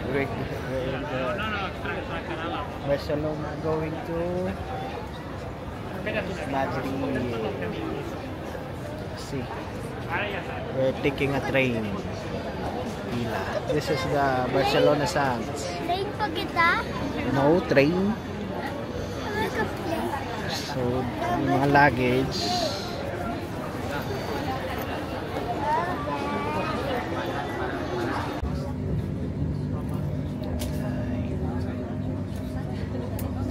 we're in the Barcelona going to Madrid. See, we're taking a train. This is the Barcelona Sands. Train pa kita? No, train. Like a plane. So, yung mga luggage.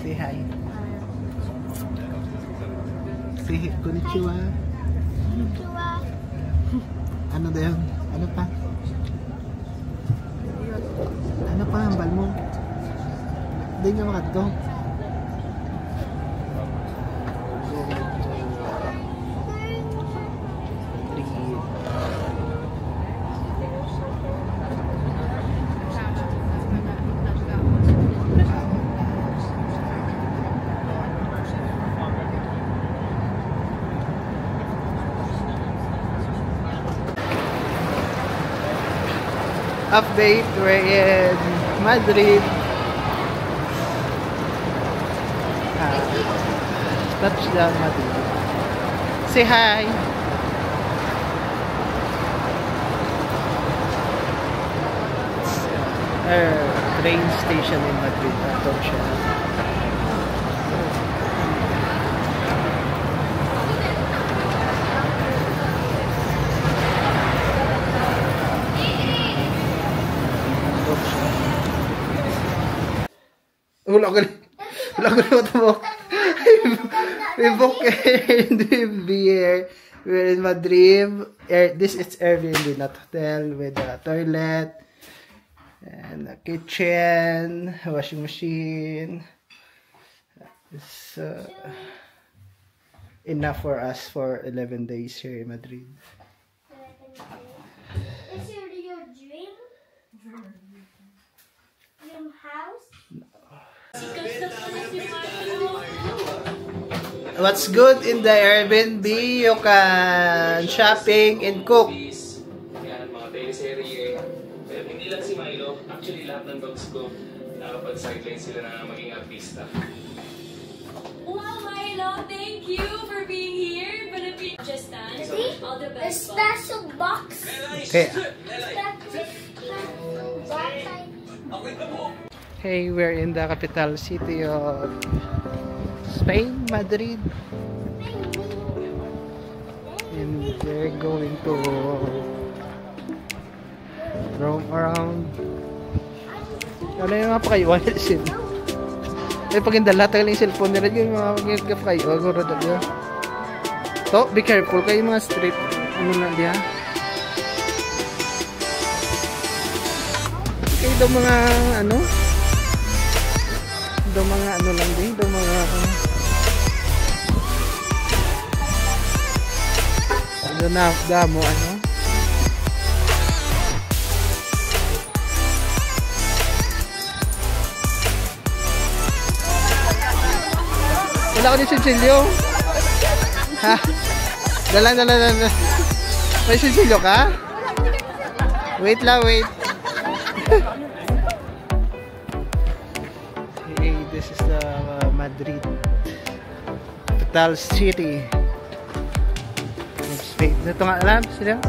Say hi. Say konnichiwa. Konnichiwa. Ano daw yun? Ano pa? Ano pa ang bal mo? Hindi nga makadto. Update, we're in Madrid. Touchdown Madrid. Say hi. Train station in Madrid. Don't siya. Wala ko mo. We book Airbnb here. We're in Madrid. This is Airbnb, not hotel, with a toilet and a kitchen, washing machine. It's enough for us for 11 days here in Madrid. Is it your dream? Dream house? What's good in the Airbnb? You can shopping and cook. Yan, mga teleserye. Pero hindi lang si Milo. Actually, lahat ng dogs ko nakapag-sideline sila na maging artista. Wow, Milo! Thank you for being here. But if you just dance, all the A best. special box. Okay. Special box. Hey, we're in the capital city of Spain, Madrid. And we're going to roam around. Ano yung mga pakaiwan sila? Eh, pag indala, tagal yung cellphone nila yung mga pakaiwan. Guro dali. So, be careful kayo mga street. Ano na diya? Kayo daw mga ano? Daw mga ano lang din. Daw mga ano na, damo ano? Wala ko din sinsilyo. Ha? Dala. May sinsilyo ka? Wait lang, wait. Hey, this is the Madrid capital city of Spain. Ito nga alam sila?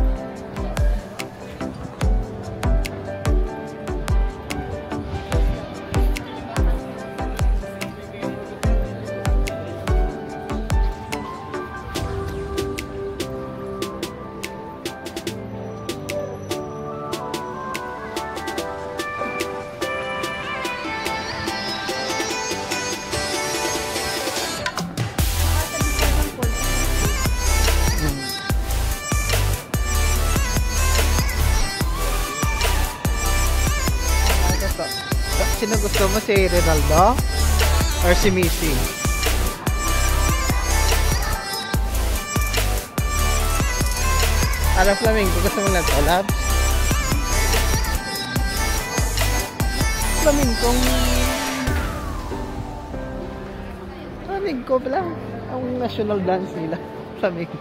Sino gusto mo? Si Ronaldo? Or si Messi? Alam Flamingo, gusto mo lang ito, Labs? Flamingo pala. Ang national dance nila. Flamingo.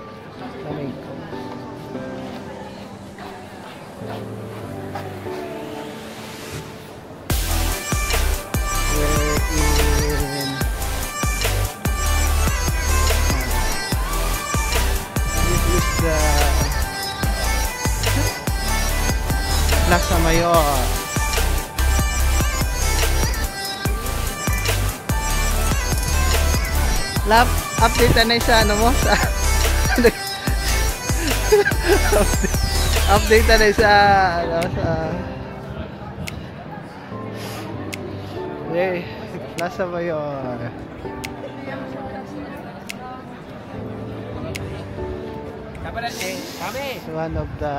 Plaza Mayor. Lap, update na sa ano mo sa update na sa ano sa Yay, Plaza Mayor. It's one of the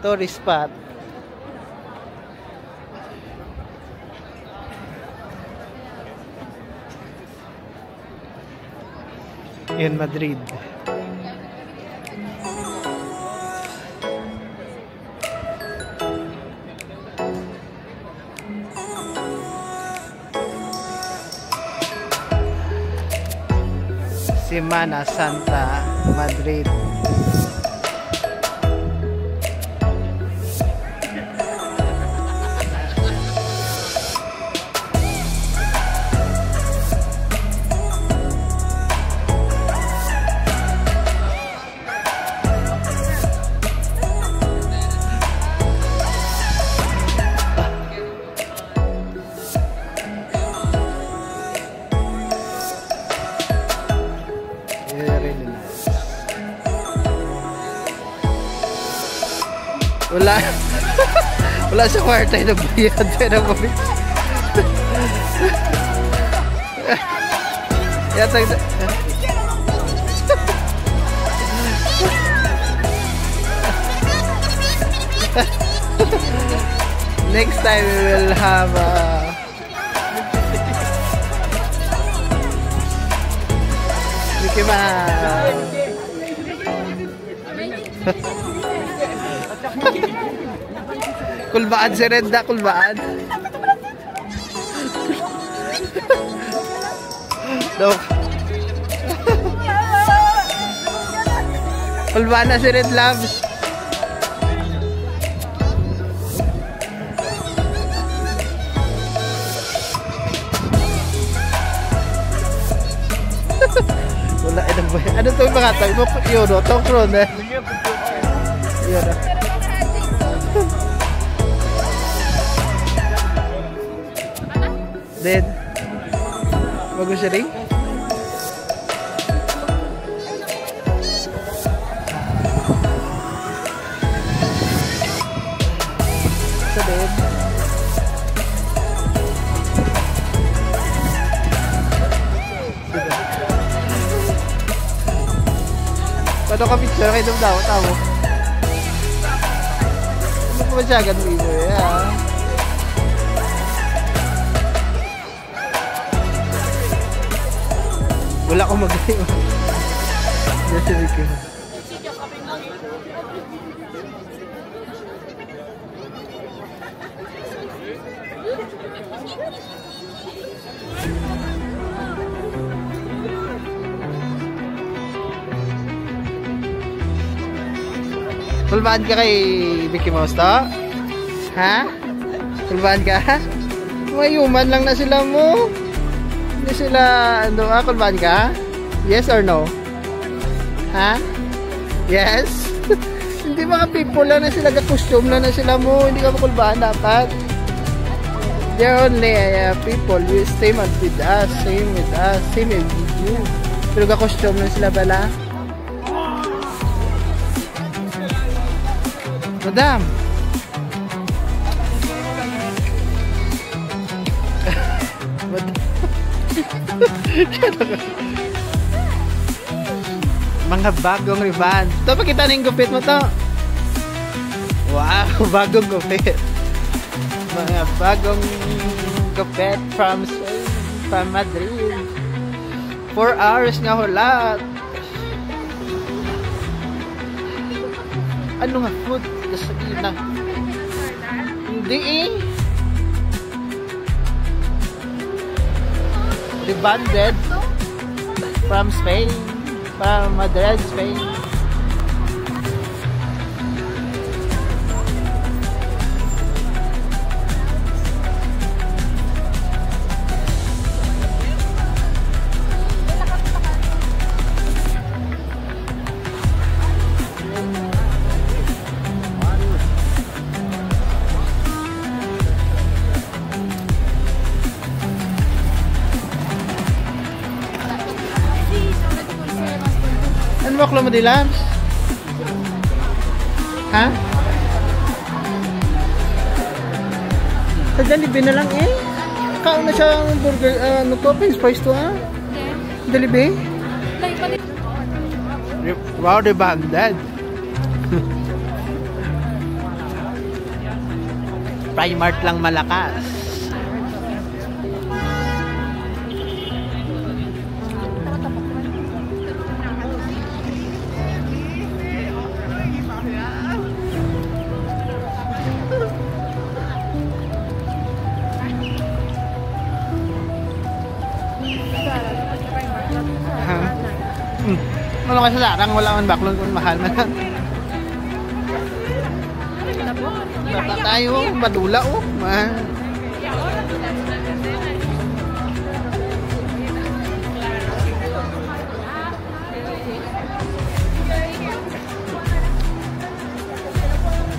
tourist spot. In Madrid. Semana Santa, Madrid. Wala. Wala sa kwarta yung nagbayad. Pero bumit. Yatag na. Next time we will have Mickey Mouse. Kulbaan si Renda, kulbaan. Dok. Kulbaan na si Red Labs. Wala, ano ito yung mga tag? Yun o, Tom Cruise eh. Yun o. Then, bagus siya rin. So then, paano ka picture kayo nung daw? Tamo. Ano pa ba siya ganun mo eh? Wala akong magaling. Nasabi ko. Kulbaan ka kay Mickey Mouse to? Ha? Kulbaan ka? May human lang na sila mo. Hindi sila, ano, kulbaan ka? Yes or no? Ha? Yes? Hindi mga people lang na sila, ka-costume lang na sila mo. Hindi ka makulbaan dapat. They're only people who stay with us, same with us, same with you. Pero ka-costume lang sila bala. Madam! Mga bagong ribbon. Ito, pakita na yung gupit mo to. Wow, bagong gupit. Mga bagong gupit from Madrid. 4 hours nga hulat. Ano nga food? Sabihin na. Hindi eh. Rebonded from Spain, from Madrid, Spain. baklo mo di Labs? Ha? Sa Jollibee na lang eh. Kaon na siya ang burger, ano to, french fries to ha? Jollibee? Wow, the banded. Primark lang malakas. Ano kasi sarang wala man baklon kung mahal man lang. Bata tayo, badula oh.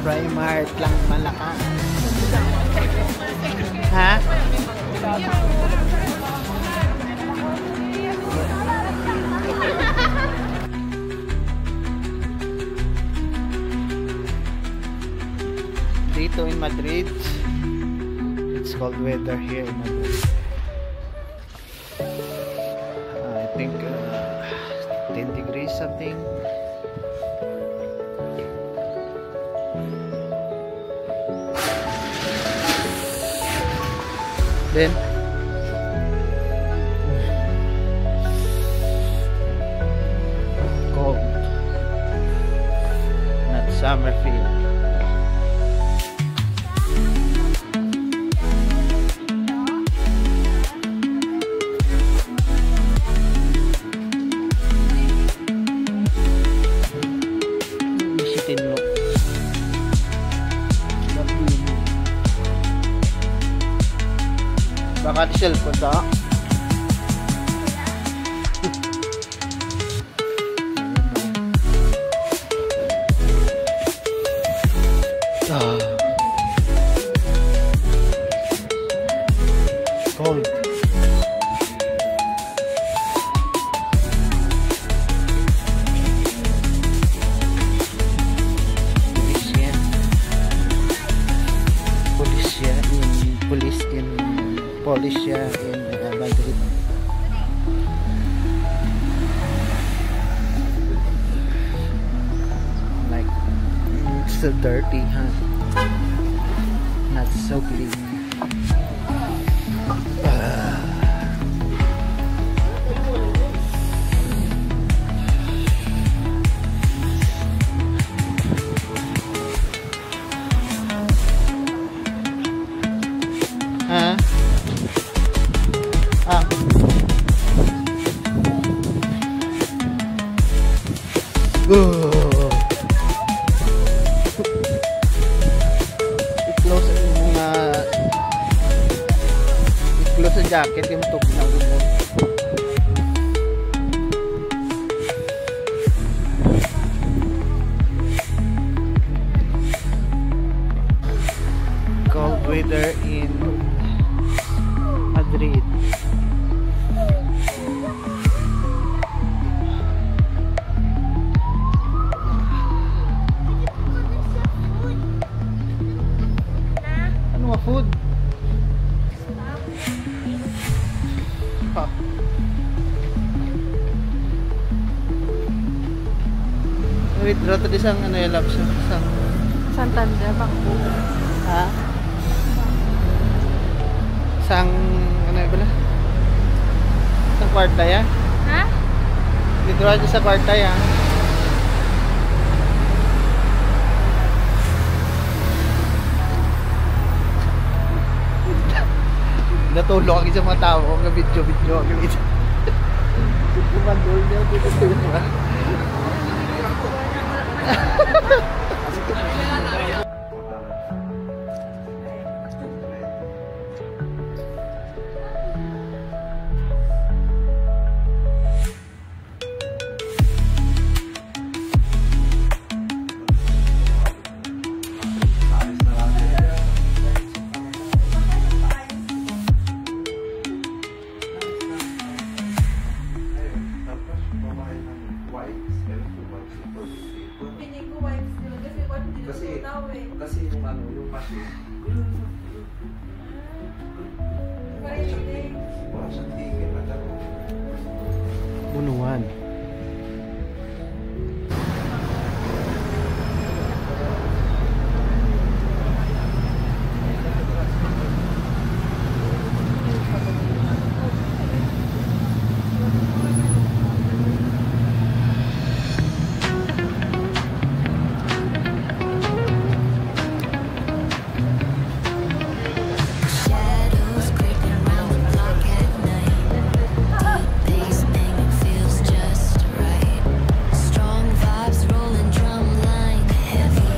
Primark lang malakas. Ha? Dito in Madrid, it's cold weather here in Madrid. I think 10 degrees something. Then cold, not summer feel. Baka di cellphone ta. Cold. Polish siya in Madrid. Like it's so dirty, huh? Not so clean. I-close ang jacket yung tug na ulo. Cold weather in Madrid. Food. Withdraw to isang ano yung labs isang Santander Bangko. Ha? Isang ano yung pala? Isang kwarta ya? Ha? Withdraw to sa kwarta ya? Natulog ako sa mga tao kung na-video ako ito. Kumandol niya dito sa mga. White and Bunuan. Shadows creeping around the block at night. Deep bass banging feels just right. Strong vibes rolling, drum line heavy.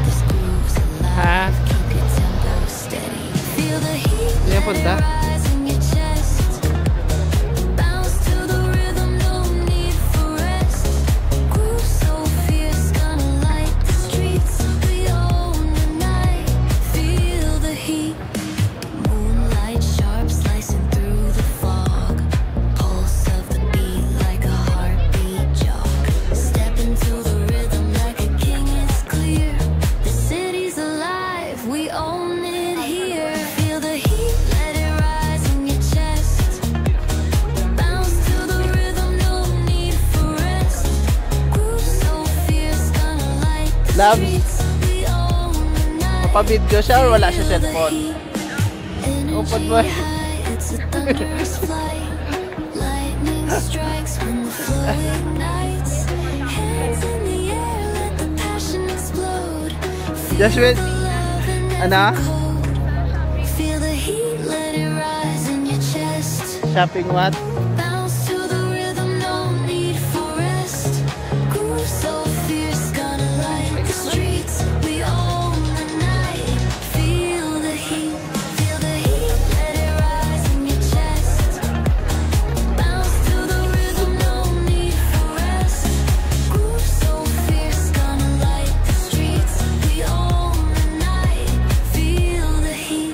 This groove's Ha? alive. Keep your tempo steady. Feel the heat Saan yung punta? rise in your chest. Bounce to the rhythm, no need for rest. Groove so fierce, gonna light the streets. We own the night. Feel the heat. Moonlight sharp slicing through the fog. Pulse of the beat like a heartbeat jog. Step into the rhythm like a king, it's clear. The city's alive, we own it here. Feel the heat, let it rise in your chest. Bounce to the rhythm, no need for rest. Groove so fierce, gonna light the Labs. streets. We own the night. Mapa-video siya or wala siya cellphone? Open mo. It's a thunderous flight. Lightning strikes when the flow ignites. Hands in the air, let the passion explode. Just wait. Love in every Ana? code. Feel the heat, let it rise in your chest. Shopping what? Bounce to the rhythm, no need for rest. Groove so fierce, gonna light the streets. We own the night. Feel the heat, let it rise in your chest. Bounce to the rhythm, no need for rest. Groove so fierce, gonna light the streets. We own the night. Feel the heat.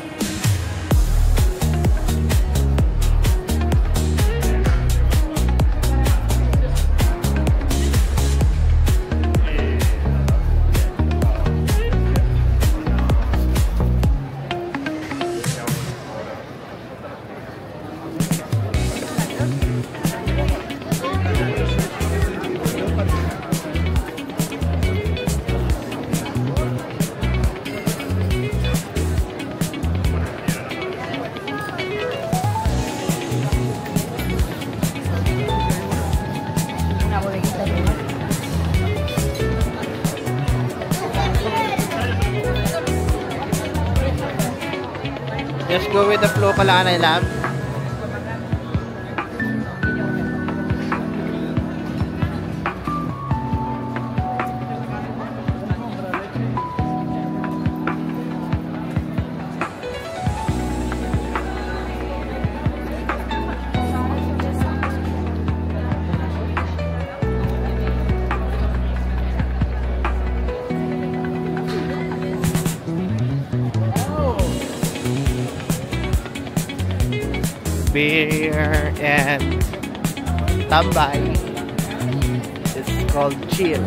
Just go with the flow pala na lab. Beer and tambay. It's called chill.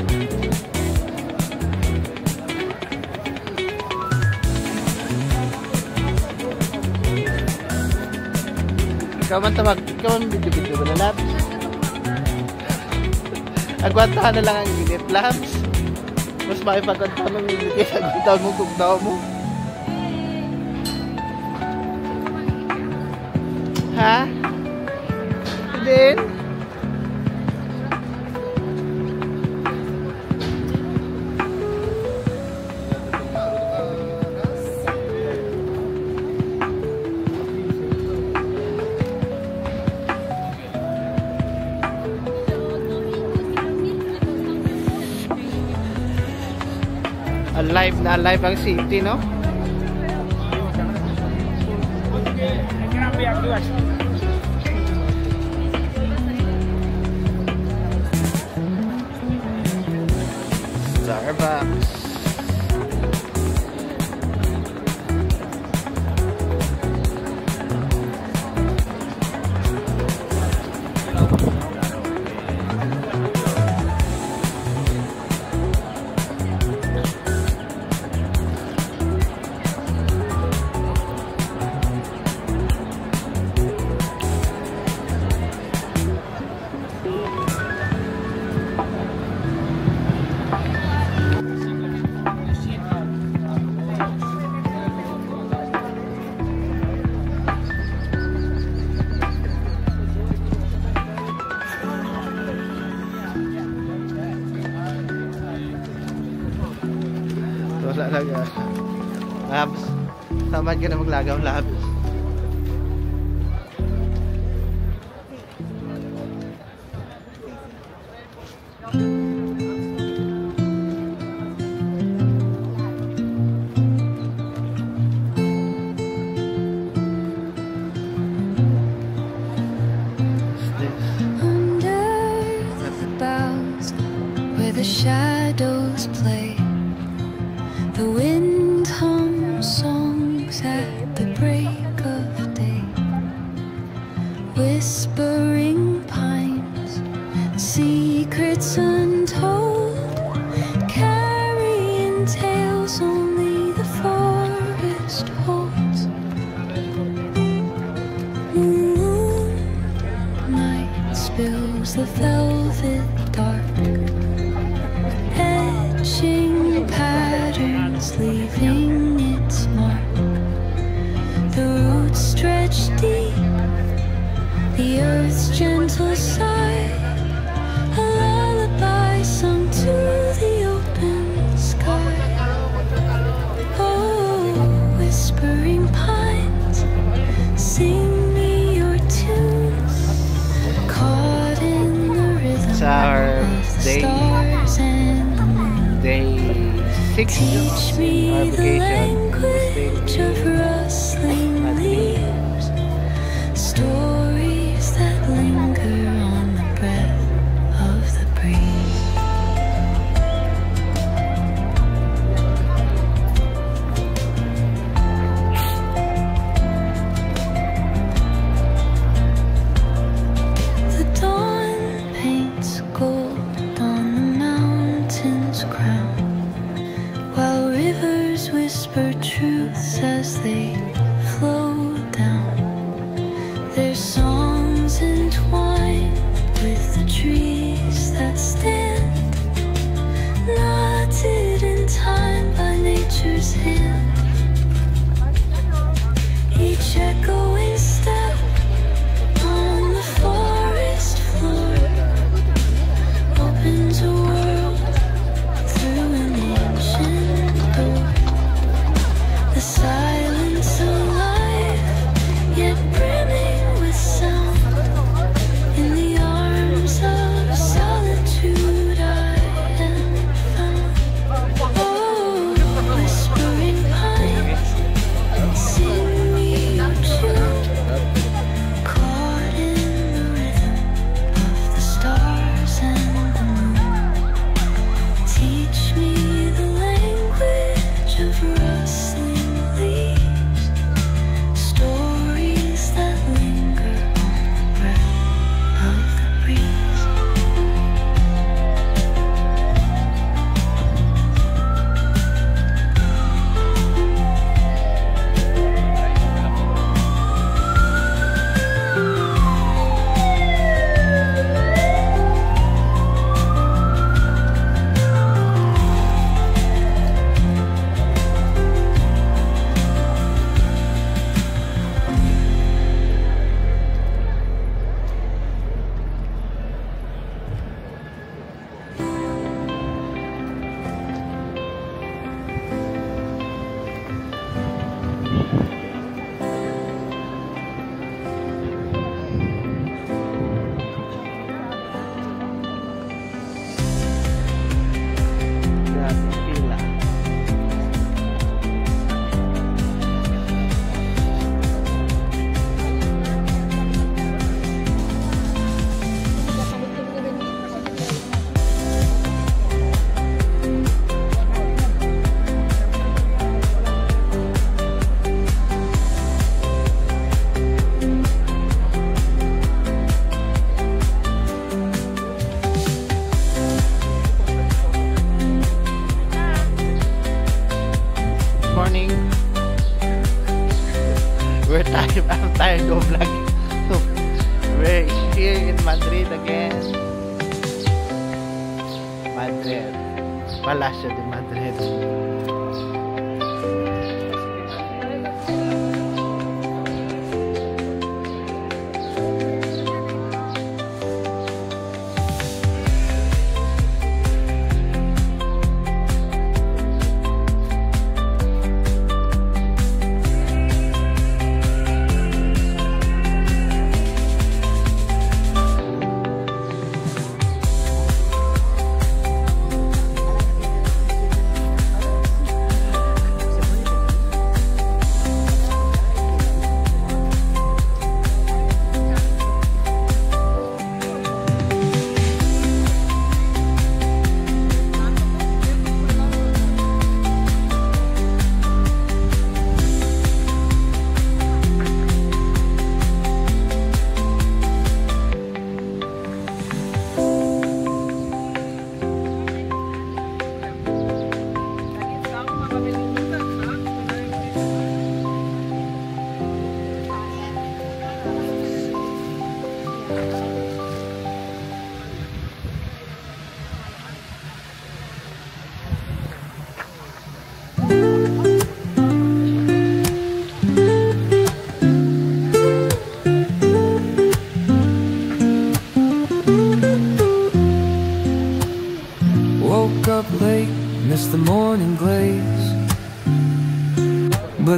Ikaw man tawag, ikaw man video-video ko na, Labs. Agwantahan na lang ang init, Labs. Mas makipagwantahan ng init kaya agwantahan mo kung daw mo. Ha? Then? Alive na alive ang city, no? Starbucks. Labs. Tamad ka na maglagaw, Labs. The shadows play, the wind hums songs at the break of day, whispering pines, secrets untold, carrying tales only the forest holds. Moonlight spills the velvet dark, patterns leaving its mark. The roots stretch deep, the earth's gentle sigh, a lullaby sung to the open sky. Oh, whispering pines, sing me your tunes, caught in the rhythm It's our of the day. stars and the moon. Day 6 Teach me our the vacation. language of rustling leaves, stories that linger on the breath of the breeze. The dawn paints gold on the mountain's crown, while rivers whisper truths as they flow down. Their songs entwined with the trees that stand, knotted in time by nature's hand. Each echoing step on the forest floor opens a world through an ancient door. The silence alive, yet brimming with sound. In the arms of solitude I am found. Oh, whispering pines, sing me your tune, caught in the rhythm of the stars and the moon. Teach me the language of rustling leaves, stories that linger on the breath of the breeze. Grabe pila. Morning. I'm tired of vlogging. We're here in Madrid again. Madrid. Palacio de Madrid.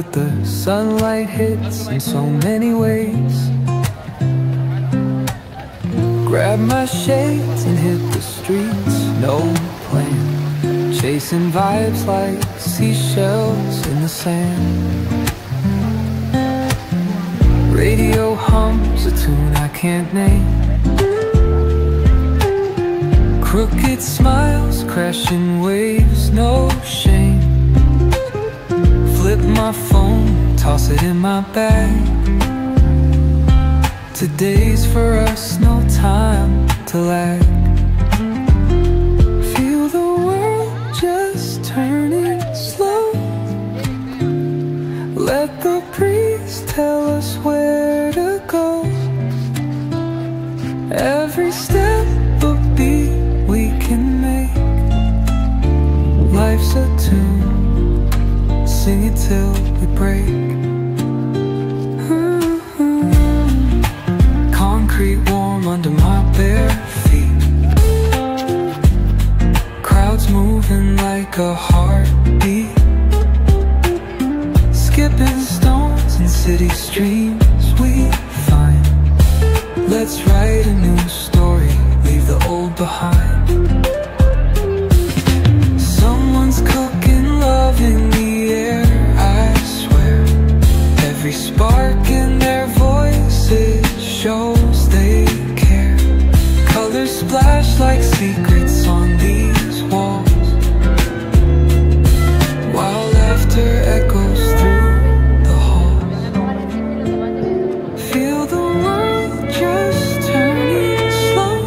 but the sunlight hits in so many ways. Grab my shades and hit the streets, no plan. Chasing vibes like seashells in the sand. Radio hums a tune I can't name. Crooked smiles, crashing waves, no shame. Flip my phone, toss it in my bag. Today's for us, no time to lag. Feel the world just turning slow. Let the breeze tell us where to go. Every step a beat we can make. Life's a tune, sing it till we break. Concrete warm under my bare feet. Crowds moving like a heartbeat. Skipping stones in city streams we find. Let's write a new story, leave the old behind. Someone's cooking love in the air, I swear. Every spark in their voices shows they care. Colors splash like secrets on these walls, while laughter echoes through the halls. Feel the world just turning slow.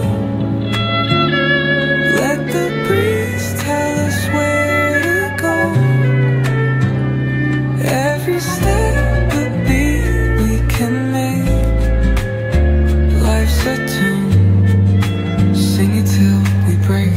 Let the breeze tell us where to go. Every step a beat we can make. Life's a tune, sing it till we break.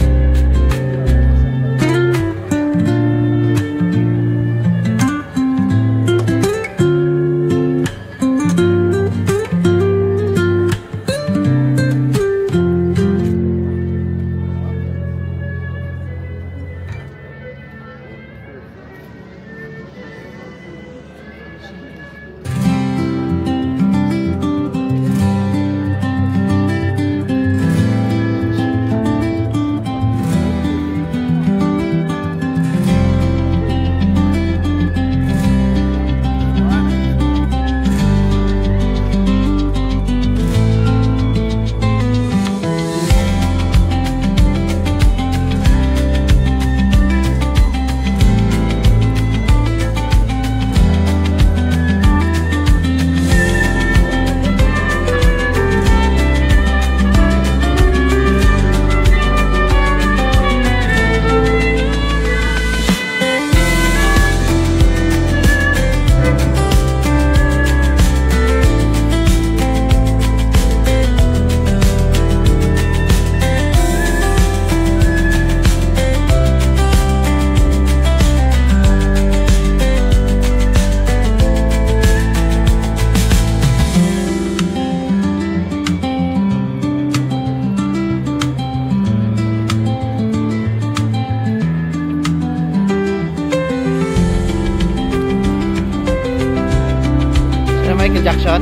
Michael Jackson?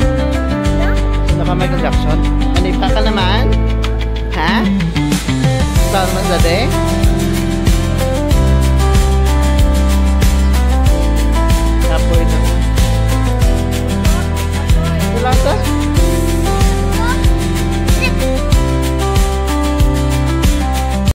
Sino ka Michael Jackson? Ano yung kakal naman?